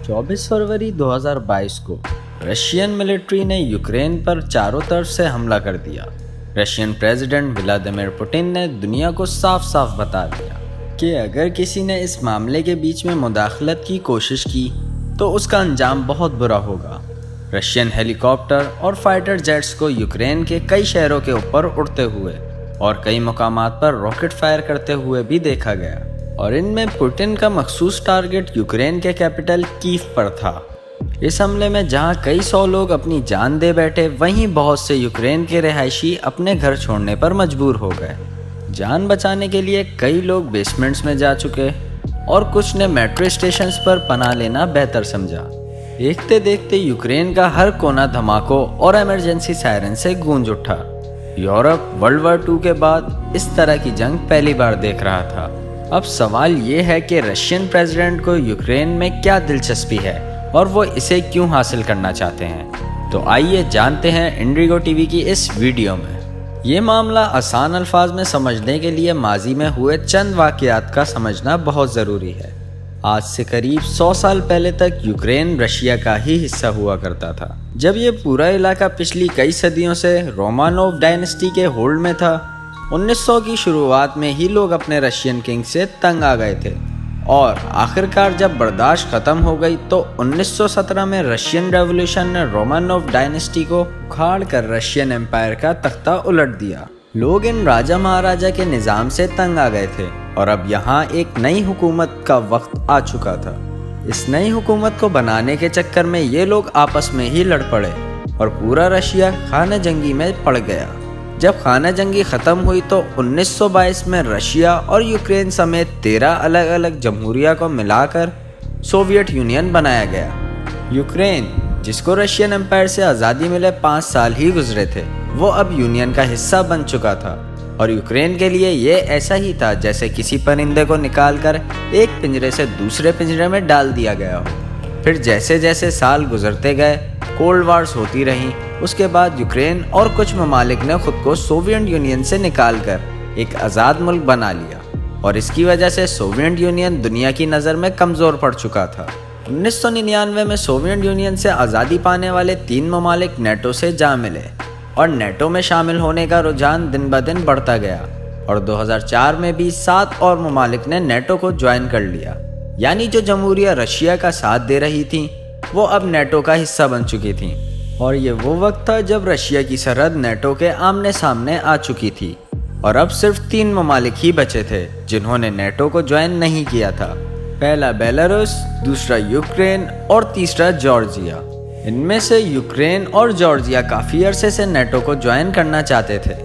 24 फरवरी 2022 को Russian military ने Ukraine पर चारों तरफ से हमला कर दिया। रशियन प्रेसिडेंट व्लादिमीर पुतिन ने दुनिया को साफ साफ बता दिया कि अगर किसी ने इस मामले के बीच में मुदाखलत की कोशिश की तो उसका अंजाम बहुत बुरा होगा। रशियन हेलीकॉप्टर और फाइटर जेट्स को यूक्रेन के कई शहरों के ऊपर उड़ते हुए और कई मुकामात पर रॉकेट फायर करते हुए भी देखा गया, और इनमें पुतिन का मखसूस टारगेट यूक्रेन के कैपिटल कीव पर था। इस हमले में जहां कई सौ लोग अपनी जान दे बैठे, वहीं बहुत से यूक्रेन के रिहायशी अपने घर छोड़ने पर मजबूर हो गए। जान बचाने के लिए कई लोग बेसमेंट्स में जा चुके और कुछ ने मेट्रो स्टेशंस पर पनाह लेना बेहतर समझा। देखते देखते यूक्रेन का हर कोना धमाकों और इमरजेंसी सायरन से गूंज उठा। यूरोप वर्ल्ड वॉर 2 के बाद इस तरह की जंग पहली बार देख रहा था। अब सवाल ये है कि रशियन प्रेसिडेंट को यूक्रेन में क्या दिलचस्पी है और वो इसे क्यों हासिल करना चाहते हैं। तो आइए जानते हैं इंडिगो टीवी की इस वीडियो में। ये मामला आसान अल्फाज में समझने के लिए माजी में हुए चंद वाक़यात का समझना बहुत ज़रूरी है। आज से करीब 100 साल पहले तक यूक्रेन रशिया का ही हिस्सा हुआ करता था। जब ये पूरा इलाका पिछली कई सदियों से रोमानोव डायनेस्टी के होल्ड में था। 1900 की शुरुआत में ही लोग अपने रशियन किंग से तंग आ गए थे और आखिरकार जब बर्दाश्त ख़त्म हो गई तो 1917 में रशियन रेवोल्यूशन ने रोमानोव डायनेस्टी को उखाड़ कर रशियन एम्पायर का तख्ता उलट दिया। लोग इन राजा महाराजा के निज़ाम से तंग आ गए थे और अब यहाँ एक नई हुकूमत का वक्त आ चुका था। इस नई हुकूमत को बनाने के चक्कर में ये लोग आपस में ही लड़ पड़े और पूरा रशिया खाना जंगी में पड़ गया। जब खाना जंगी ख़त्म हुई तो 1922 में रशिया और यूक्रेन समेत 13 अलग अलग जमहूरिया को मिलाकर सोवियत यूनियन बनाया गया। यूक्रेन, जिसको रशियन एम्पायर से आज़ादी मिले 5 साल ही गुजरे थे, वो अब यूनियन का हिस्सा बन चुका था। और यूक्रेन के लिए ये ऐसा ही था जैसे किसी परिंदे को निकालकर एक पिंजरे से दूसरे पिंजरे में डाल दिया गया हो। फिर जैसे जैसे साल गुजरते गए, कोल्ड वार्स होती रहीं। उसके बाद यूक्रेन और कुछ ममालिक ने खुद को सोवियत यूनियन से निकालकर एक आज़ाद मुल्क बना लिया और इसकी वजह से सोवियत यूनियन दुनिया की नज़र में कमज़ोर पड़ चुका था। 1999 में सोवियत यूनियन से आज़ादी पाने वाले 3 ममालिक नेटो से जा मिले और नेटो में शामिल होने का रुझान दिन ब दिन बढ़ता गया और 2004 में भी 7 और ममालिक ने नेटो को ज्वाइन कर लिया। यानी जो जमहूरिया रशिया का साथ दे रही थी वो अब नेटो का हिस्सा बन चुकी थी। और ये वो वक्त था जब रशिया की सरहद नेटो के आमने सामने आ चुकी थी और अब सिर्फ 3 ममालिक ही बचे थे जिन्होंने नेटो को ज्वाइन नहीं किया था। पहला बेलारूस, दूसरा यूक्रेन और तीसरा जॉर्जिया। इनमें से यूक्रेन और जॉर्जिया काफ़ी अरसे से नेटो को ज्वाइन करना चाहते थे,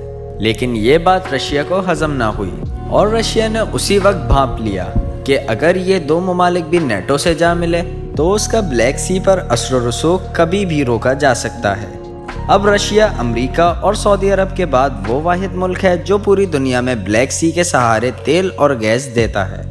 लेकिन ये बात रशिया को हजम ना हुई और रशिया ने उसी वक्त भांप लिया कि अगर ये 2 ममालिक भी नेटो से जा मिले तो उसका ब्लैक सी पर असर व रसूख कभी भी रोका जा सकता है। अब रशिया, अमेरिका और सऊदी अरब के बाद वो वाहिद मुल्क है जो पूरी दुनिया में ब्लैक सी के सहारे तेल और गैस देता है।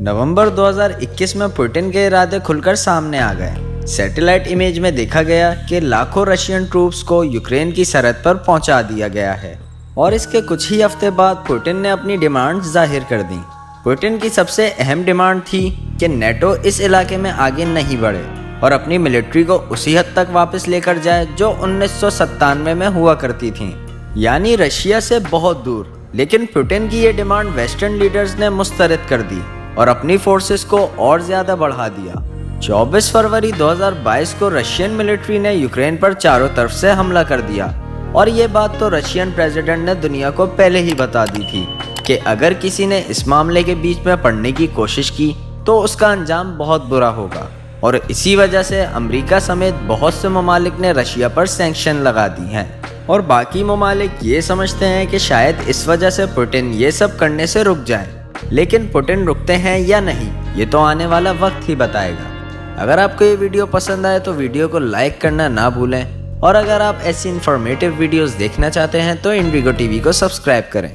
नवंबर 2021 में पुतिन के इरादे खुलकर सामने आ गए। सैटेलाइट इमेज में देखा गया कि लाखों रशियन ट्रूप्स को यूक्रेन की सरहद पर पहुंचा दिया गया है और इसके कुछ ही हफ्ते बाद पुतिन ने अपनी डिमांड जाहिर कर दी। पुतिन की सबसे अहम डिमांड थी कि नेटो इस इलाके में आगे नहीं बढ़े और अपनी मिलिट्री को उसी हद तक वापस लेकर जाए जो 1997 में हुआ करती थी, यानी रशिया से बहुत दूर। लेकिन पुतिन की ये डिमांड वेस्टर्न लीडर्स ने मुस्तरद कर दी और अपनी फोर्सेस को और ज़्यादा बढ़ा दिया। 24 फरवरी 2022 को रशियन मिलिट्री ने यूक्रेन पर चारों तरफ से हमला कर दिया और ये बात तो रशियन प्रेसिडेंट ने दुनिया को पहले ही बता दी थी कि अगर किसी ने इस मामले के बीच में पड़ने की कोशिश की तो उसका अंजाम बहुत बुरा होगा। और इसी वजह से अमेरिका समेत बहुत से ममालिक ने रशिया पर सैंक्शन लगा दी हैं और बाकी ममालिक ये समझते हैं कि शायद इस वजह से पुतिन ये सब करने से रुक जाए। लेकिन पुतिन रुकते हैं या नहीं, ये तो आने वाला वक्त ही बताएगा। अगर आपको ये वीडियो पसंद आए तो वीडियो को लाइक करना ना भूलें और अगर आप ऐसी इन्फॉर्मेटिव वीडियोस देखना चाहते हैं तो इंडिगो टीवी को सब्सक्राइब करें।